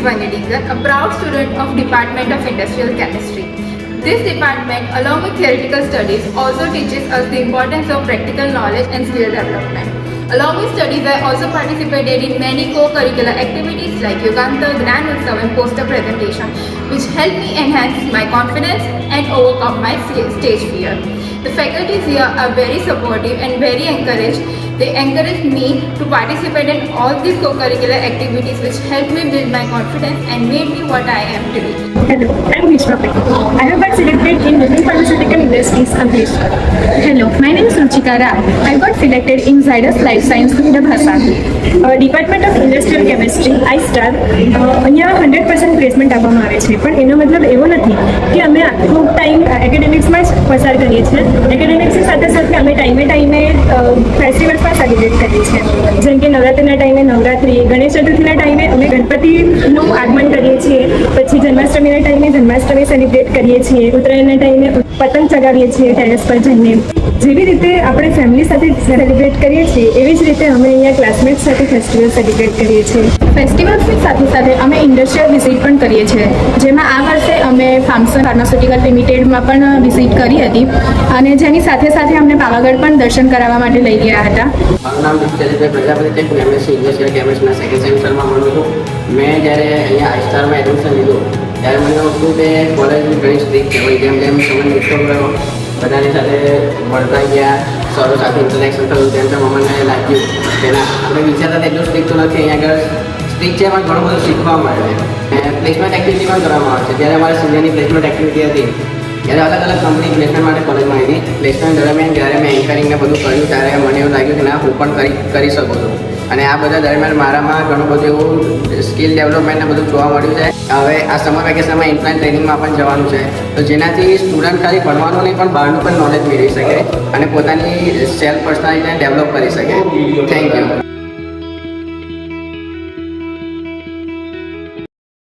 Vangadingar, a proud student of Department of Industrial Chemistry. This department, along with theoretical studies, also teaches us the importance of practical knowledge and skill development. Along with studies, I also participated in many co-curricular activities like Yuganta, Gnan Utsav and poster presentation, which helped me enhance my confidence and overcome my stage fear. The faculties here are very supportive and very encouraged. They encouraged me to participate in all these co-curricular activities, which helped me build my confidence and made me what I am today. Hello, I'm Vishwa Patel. I have got selected in Indian Pharmaceutical Industries, Ankleshwar. Hello, my name is Ruchika Rao. I got selected in Zydus Life Science, Bhasa. Department of industrial chemistry I star અહીંયા 100% placement આપવામાં આવે છે, પણ એનો મતલબ એવો નથી કે અમે આખો ટાઈમ એકેડેમિક્સમાં જ પસાર કરીએ છીએ. એકેડેમિક્સની સાથે સાથે અમે ટાઈમે ફેસ્ટિવલ્સ પણ સેલિબ્રેટ કરીએ છીએ, જેમ કે નવરાત્રિના ટાઈમે નવરાત્રિ, ગણેશ ચતુર્થીના ટાઈમે અમે ગણપતિનું આગમન કરીએ છીએ, પછી જન્માષ્ટમીના ટાઈમે જન્માષ્ટમી સેલિબ્રેટ કરીએ છીએ, ઉત્તરાયણના ટાઈમે પતંગ ચગાવીએ છીએ ટેરેસ પર જઈને. જેવી રીતે આપણે ફેમિલી સાથે સેલિબ્રેટ કરીએ છીએ, એવી જ રીતે અમે અહીંયા ક્લાસમેટ સાથે ફેસ્ટિવલ સેલિબ્રેટ કરીએ છીએ. ફેસ્ટિવલ્સની સાથે સાથે અમે ઇન્ડસ્ટ્રીયલ વિઝિટ પણ કરીએ છીએ, જેમાં આ વર્ષે અમે ફાર્મસન ફાર્માસ્યુટિકલ લિમિટેડમાં પણ વિઝિટ કરી હતી, અને જેની સાથે સાથે અમને પાવાગઢ પણ દર્શન કરાવવા માટે લઈ ગયા હતા. મારું નામ દિગ્વિજય પ્રજાપતિ છે. હું એમએસસી ઇન્ડસ્ટ્રીયલ કેમિસ્ટ્રીના સેકન્ડ સેમેસ્ટરમાં ભણું છું. મેં જ્યારે અહીંયા આઈસ્ટારમાં એડમિશન લીધું ત્યારે મને એવું હતું કે કોલેજ ઘણી સ્ટ્રિક્ટ છે. જેમ જેમ સમય વિકસો ગયો, બધાની સાથે ભણતા ગયા, સરો સાથે ઇન્ટરેક્શન થયું, તેમ તેમ અમને લાગ્યું કે ના, આપણે વિચારતા એટલું સ્ટ્રિક્ટ તો નથી. અહીંયા આગળ સ્ટ્રિક્ટ છે, એમાં ઘણું બધું શીખવા મળે છે. પ્લેસમેન્ટ એક્ટિવિટી પણ કરવામાં આવે છે. જ્યારે અમારા સિનિયરની પ્લેસમેન્ટ એક્ટિવિટી હતી ત્યારે અલગ અલગ કંપની પ્લેસમેન્ટ માટે કોલેજમાં આવી હતી. પ્લેસમેન્ટ દરમિયાન જ્યારે મેં એન્કરિંગને બધું કર્યું ત્યારે મને એવું લાગ્યું કે ના, હું પણ કરી શકું છું. અને આ બધા દરમિયાન મારામાં ઘણું બધું એવું સ્કિલ ડેવલપમેન્ટને બધું જોવા મળ્યું છે. હવે આ સમર વેકેશનમાં ઇન્ટરનેટ ટ્રેનિંગમાં પણ જવાનું છે, તો જેનાથી સ્ટુડન્ટ ખાલી ભણવાનું નહીં પણ બહારનું પણ નોલેજ મેળવી શકે અને પોતાની સેલ્ફ પર્સનાલિટીને ડેવલપ કરી શકે. Thank you.